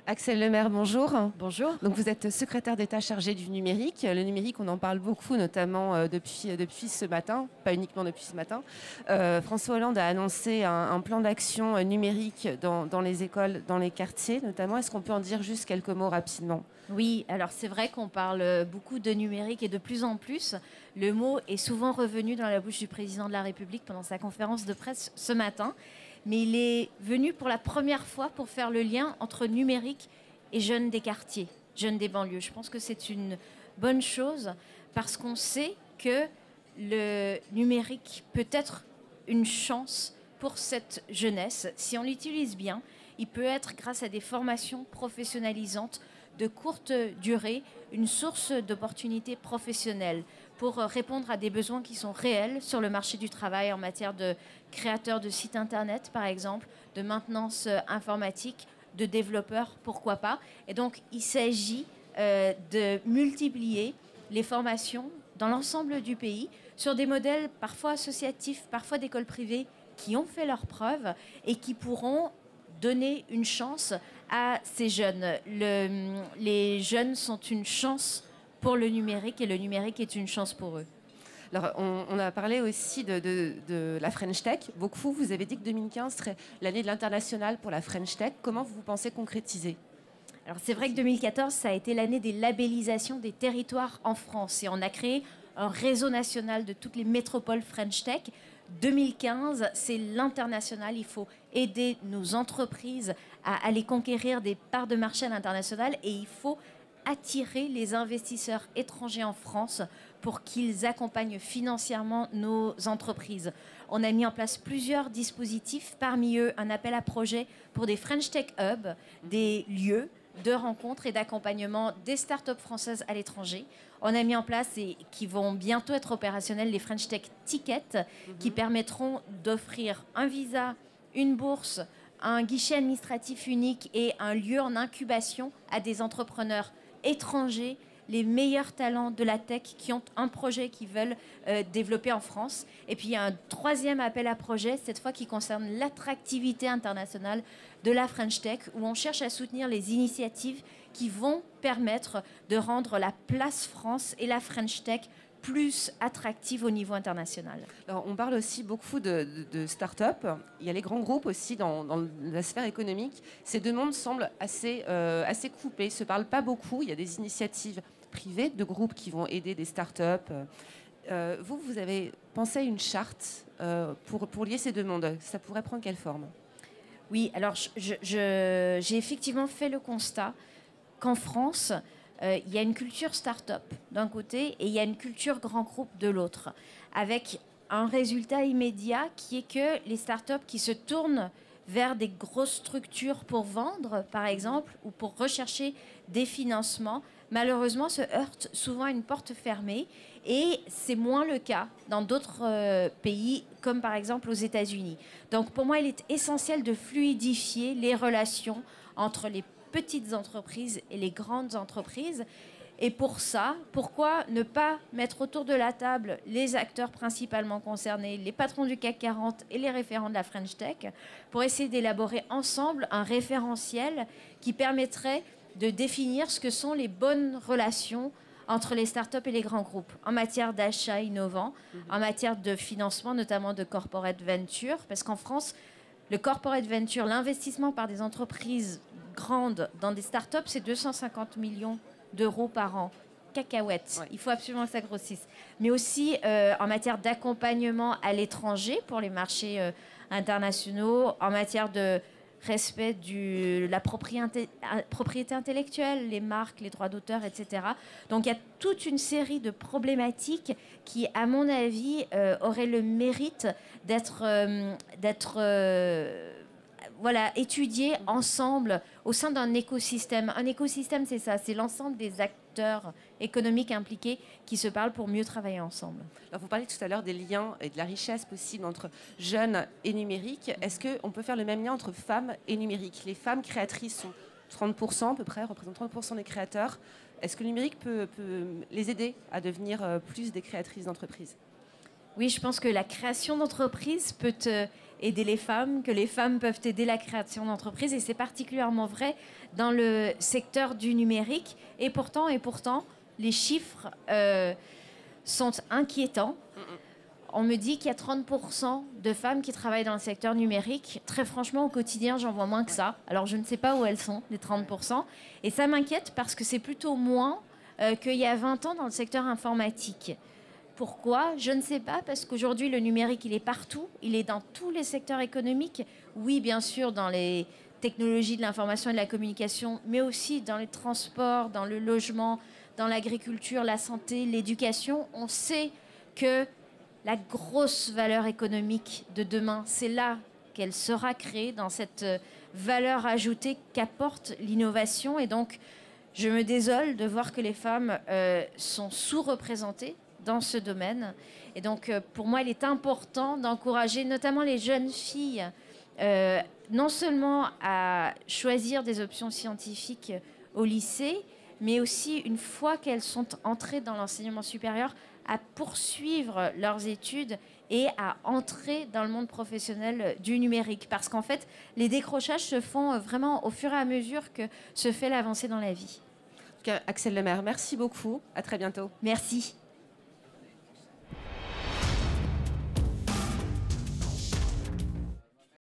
Axel Lemaire, bonjour. Bonjour. Donc vous êtes secrétaire d'État chargé du numérique. Le numérique, on en parle beaucoup, notamment depuis ce matin, pas uniquement depuis ce matin. François Hollande a annoncé un plan d'action numérique dans les écoles, dans les quartiers notamment. Est-ce qu'on peut en dire juste quelques mots rapidement? Oui, alors c'est vrai qu'on parle beaucoup de numérique et de plus en plus. Le mot est souvent revenu dans la bouche du président de la République pendant sa conférence de presse ce matin. Mais il est venu pour la première fois pour faire le lien entre numérique et jeunes des quartiers, jeunes des banlieues. Je pense que c'est une bonne chose parce qu'on sait que le numérique peut être une chance pour cette jeunesse. Si on l'utilise bien, il peut être, grâce à des formations professionnalisantes de courte durée, une source d'opportunités professionnelles pour répondre à des besoins qui sont réels sur le marché du travail en matière de créateurs de sites internet, par exemple, de maintenance informatique, de développeurs, pourquoi pas. Et donc, il s'agit de multiplier les formations dans l'ensemble du pays sur des modèles parfois associatifs, parfois d'écoles privées qui ont fait leurs preuves et qui pourront donner une chance à ces jeunes. Les jeunes sont une chance pour le numérique et le numérique est une chance pour eux. Alors, on a parlé aussi de la French Tech. Beaucoup, vous avez dit que 2015 serait l'année de l'international pour la French Tech. Comment vous pensez concrétiser? Alors, c'est vrai que 2014, ça a été l'année des labellisations des territoires en France et on a créé un réseau national de toutes les métropoles French Tech. 2015, c'est l'international. Il faut aider nos entreprises à aller conquérir des parts de marché à l'international et il faut attirer les investisseurs étrangers en France pour qu'ils accompagnent financièrement nos entreprises. On a mis en place plusieurs dispositifs, parmi eux un appel à projet pour des French Tech Hub, des lieux de rencontres et d'accompagnement des startups françaises à l'étranger. On a mis en place et qui vont bientôt être opérationnels les French Tech Tickets qui permettront d'offrir un visa, une bourse, un guichet administratif unique et un lieu en incubation à des entrepreneurs étrangers, les meilleurs talents de la tech qui ont un projet qu'ils veulent développer en France. Et puis il y a un troisième appel à projet, cette fois qui concerne l'attractivité internationale de la French Tech, où on cherche à soutenir les initiatives qui vont permettre de rendre la place France et la French Tech plus attractive au niveau international. Alors, on parle aussi beaucoup de start-up. Il y a les grands groupes aussi dans la sphère économique. Ces deux mondes semblent assez coupés, ne se parlent pas beaucoup. Il y a des initiatives privées de groupes qui vont aider des start-up. Vous avez pensé à une charte pour lier ces deux mondes. Ça pourrait prendre quelle forme? Oui, alors j'ai effectivement fait le constat qu'en France, il y a une culture start-up d'un côté et il y a une culture grand groupe de l'autre, avec un résultat immédiat qui est que les start-up qui se tournent vers des grosses structures pour vendre, par exemple, ou pour rechercher des financements, malheureusement se heurtent souvent à une porte fermée et c'est moins le cas dans d'autres pays, comme par exemple aux États-Unis. Donc pour moi, il est essentiel de fluidifier les relations entre les petites entreprises et les grandes entreprises. Et pour ça, pourquoi ne pas mettre autour de la table les acteurs principalement concernés, les patrons du CAC 40 et les référents de la French Tech, pour essayer d'élaborer ensemble un référentiel qui permettrait de définir ce que sont les bonnes relations entre les startups et les grands groupes en matière d'achat innovant, en matière de financement, notamment de corporate venture, parce qu'en France, le corporate venture, l'investissement par des entreprises grandes dans des startups, c'est 250 millions d'euros par an. Cacahuètes. Ouais. Il faut absolument que ça grossisse. Mais aussi en matière d'accompagnement à l'étranger pour les marchés internationaux, en matière de respect de la propriété intellectuelle, les marques, les droits d'auteur, etc. Donc il y a toute une série de problématiques qui, à mon avis, auraient le mérite d'être étudiées ensemble au sein d'un écosystème. Un écosystème, c'est ça, c'est l'ensemble des acteurs économiques impliqués qui se parlent pour mieux travailler ensemble. Alors vous parliez tout à l'heure des liens et de la richesse possible entre jeunes et numérique. Est-ce qu'on peut faire le même lien entre femmes et numérique? Les femmes créatrices sont 30% à peu près, représentent 30% des créateurs. Est-ce que le numérique peut les aider à devenir plus des créatrices d'entreprises? Oui, je pense que la création d'entreprise peut aider les femmes, que les femmes peuvent aider la création d'entreprises, et c'est particulièrement vrai dans le secteur du numérique. Et pourtant, les chiffres sont inquiétants. On me dit qu'il y a 30% de femmes qui travaillent dans le secteur numérique. Très franchement, au quotidien, j'en vois moins que ça. Alors, je ne sais pas où elles sont, les 30%. Et ça m'inquiète parce que c'est plutôt moins qu'il y a 20 ans dans le secteur informatique. Pourquoi? Je ne sais pas, parce qu'aujourd'hui, le numérique, il est partout. Il est dans tous les secteurs économiques. Oui, bien sûr, dans les technologies de l'information et de la communication, mais aussi dans les transports, dans le logement, dans l'agriculture, la santé, l'éducation. On sait que la grosse valeur économique de demain, c'est là qu'elle sera créée, dans cette valeur ajoutée qu'apporte l'innovation. Et donc, je me désole de voir que les femmes sont sous-représentées dans ce domaine. Et donc, pour moi, il est important d'encourager notamment les jeunes filles, non seulement à choisir des options scientifiques au lycée, mais aussi, une fois qu'elles sont entrées dans l'enseignement supérieur, à poursuivre leurs études et à entrer dans le monde professionnel du numérique. Parce qu'en fait, les décrochages se font vraiment au fur et à mesure que se fait l'avancée dans la vie. En tout cas, Axelle Lemaire, merci beaucoup. À très bientôt. Merci.